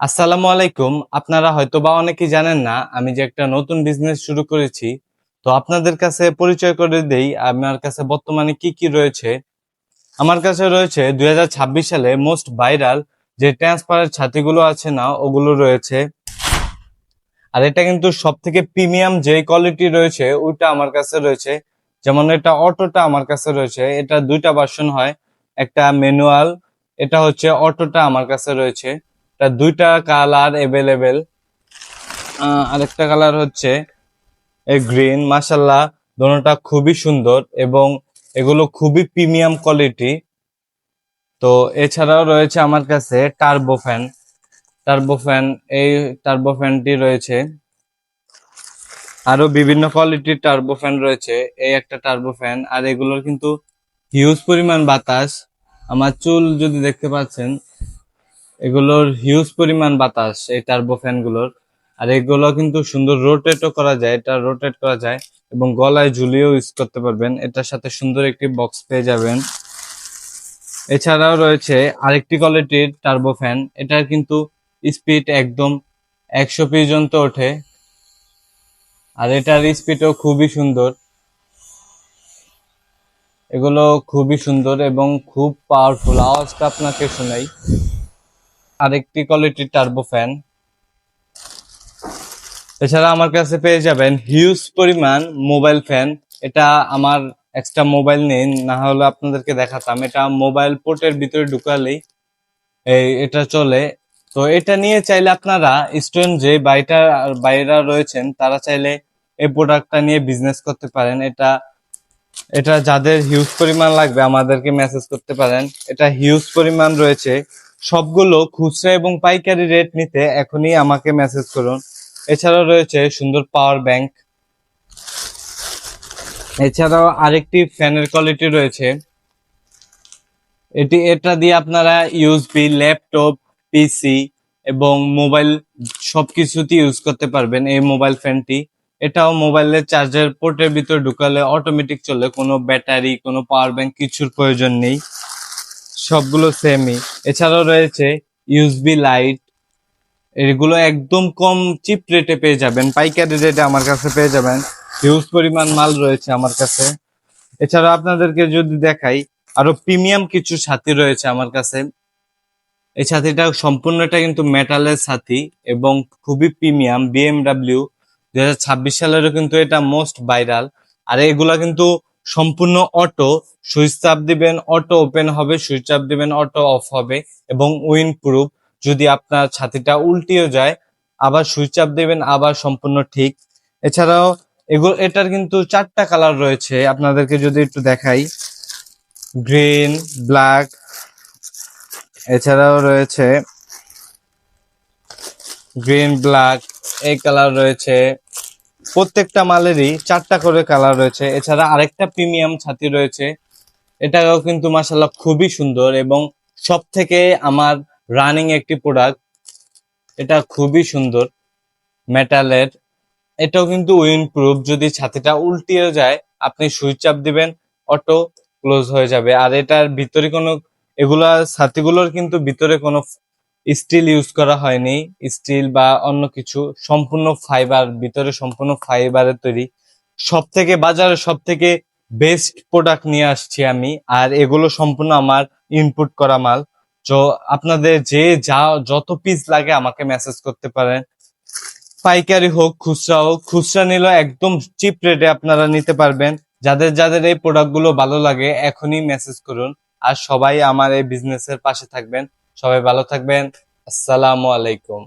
আসসালামু আলাইকুম। আপনারা হয়তোবা অনেকেই জানেন না আমি যে একটা নতুন বিজনেস শুরু করেছি। তো আপনাদের কাছে পরিচয় করে দেই আমার কাছে বর্তমানে কি কি রয়েছে। আমার কাছে রয়েছে 2026 সালে মোস্ট ভাইরাল যে ট্রান্সপারেন্ট ছাতিগুলো আছে না ওগুলো রয়েছে। আর এটা কিন্তু সবথেকে প্রিমিয়াম যে কোয়ালিটি রয়েছে ওইটা আমার কাছে রয়েছে। যেমন এটা অটোটা আমার কাছে রয়েছে, এটা দুইটা ভার্সন হয়, একটা ম্যানুয়াল, এটা হচ্ছে অটোটা আমার কাছে রয়েছে। এটা দুইটা কালার এভেলেবেল। আরেকটা কালার হচ্ছে এই গ্রিন, মাশাল্লাহ দোনোটা খুবই সুন্দর এবং এগুলো খুবই প্রিমিয়াম কোয়ালিটি। তো এছাড়াও রয়েছে আমার কাছে টার্বোফ্যান। টার্বোফ্যান এই টার্বোফ্যানটি রয়েছে, আরো বিভিন্ন কোয়ালিটির টার্বোফ্যান রয়েছে। এই একটা টার্বোফ্যান, আর এগুলোর কিন্তু হিউজ পরিমাণ বাতাস। আমার চুল যদি দেখতে পাচ্ছেন, এগুলোর হিউজ পরিমাণ বাতাস এই টার্বোফ্যান গুলোর। আর এগুলো কিন্তু সুন্দর রোটেটও করা যায়, এটা রোটেট করা যায় এবং গলায় ঝুলিয়েও ইউজ করতে পারবেন। এটার সাথে সুন্দর একটি বক্স পেয়ে যাবেন। এছাড়াও রয়েছে আরেকটি কোয়ালিটির টার্বোফ্যান, এটার কিন্তু স্পিড একদম 100 পর্যন্ত ওঠে, আর এটার স্পিডও খুবই সুন্দর। এগুলো খুবই সুন্দর এবং খুব পাওয়ারফুল, আওয়াজটা আপনাকে শোনাই। আরেকটি কোয়ালিটির টার্বোফ্যান। এছাড়া আমার কাছে পেয়ে যাবেন হিউজ পরিমাণ মোবাইল ফ্যান। এটা আমার এক্সট্রা মোবাইল নেই, না হলে আপনাদেরকে দেখাতাম। এটা মোবাইল পোর্টের ভিতরে ঢুকালেই এটা চলে। তো এটা নিয়ে চাইলে আপনারা স্টুডেন্ট যে বাইরা রয়েছেন তারা চাইলে এই প্রোডাক্টটা নিয়ে বিজনেস করতে পারেন। এটা এটা যাদের হিউজ পরিমাণ লাগবে আমাদেরকে মেসেজ করতে পারেন। এটা হিউজ পরিমাণ রয়েছে। সবগুলো খুচরা এবং পাইকারি রেট নিতে এখনই আমাকে মেসেজ করুন। এছাড়াও রয়েছে সুন্দর পাওয়ার ব্যাংক। এছাড়াও আরেকটি ফ্যানের কোয়ালিটি রয়েছে। এটা দিয়ে আপনারা ইউএসবি, ল্যাপটপ, পিসি এবং মোবাইল সবকিছুতে ইউজ করতে পারবেন এই মোবাইল ফ্যানটি। এটাও মোবাইলের চার্জার পোর্টের ভিতর ঢুকালে অটোমেটিক চলে, কোনো ব্যাটারি, কোনো পাওয়ার ব্যাংক কিছুর প্রয়োজন নেই, সবগুলো সেমই। এছাড়াও রয়েছে ইউএসবি লাইট। এগুলো একদম কম চিপ রেটে পেয়ে যাবেন, পাইকারি রেটে আমার কাছে পেয়ে যাবেন। হিউজ পরিমাণ মাল রয়েছে আমার কাছে। এছাড়া আপনাদেরকে যদি দেখাই, আরো প্রিমিয়াম কিছু ছাতি রয়েছে আমার কাছে। এই ছাতিটা সম্পূর্ণটা কিন্তু মেটালের ছাতি এবং খুবই প্রিমিয়াম। বিএমডাব্লিউ 2026 সালেরও কিন্তু এটা মোস্ট ভাইরাল। আর এগুলা কিন্তু সম্পূর্ণ অটো, সুইচ চাপ দিবেন অটো ওপেন হবে, সুইচ চাপ দিবেন অটো অফ হবে এবং উইন্ড প্রুফ। যদি আপনার ছাতিটা উল্টিও যায় আবার সুইচ চাপ দিবেন আবার সম্পূর্ণ ঠিক। এছাড়াও এটার কিন্তু 4টা কালার রয়েছে, আপনাদেরকে যদি একটু দেখাই, গ্রিন, ব্ল্যাক, এছাড়াও রয়েছে গ্রিন, ব্ল্যাক, এই কালার রয়েছে। প্রত্যেকটা মালেরই 4টা করে কালার রয়েছে। এছাড়া আরেকটা প্রিমিয়াম ছাতি রয়েছে, এটাও কিন্তু মাশাআল্লাহ খুবই সুন্দর এবং সব থেকে আমার রানিং একটি প্রোডাক্ট। এটা খুবই সুন্দর মেটালের। এটাও কিন্তু উইন্ড প্রুফ, যদি ছাতিটা উল্টিয়ে যায় আপনি সুইচ চাপ দিবেন অটো ক্লোজ হয়ে যাবে। আর এটার ভিতরে কোনো, এগুলা ছাতিগুলোর কিন্তু ভিতরে কোনো স্টিল ইউজ করা হয়নি, স্টিল বা অন্য কিছু, সম্পূর্ণ ফাইবার, ভিতরে সম্পূর্ণ ফাইবারের তৈরি। বাজারে সব থেকে বেস্ট প্রোডাক্ট নিয়ে আসছি আমি, আর এগুলো সম্পূর্ণ আমার ইনপুট করা মাল। তো আপনাদের যত পিস লাগে আমাকে মেসেজ করতে পারেন, পাইকারি হোক খুচরা হোক। খুচরা নিলেও একদম চিপ রেটে আপনারা নিতে পারবেন। যাদের যাদের এই প্রোডাক্ট গুলো ভালো লাগে এখনই মেসেজ করুন। আর সবাই আমার এই বিজনেসের পাশে থাকবেন। সবাই ভালো থাকবেন। আসসালামু আলাইকুম।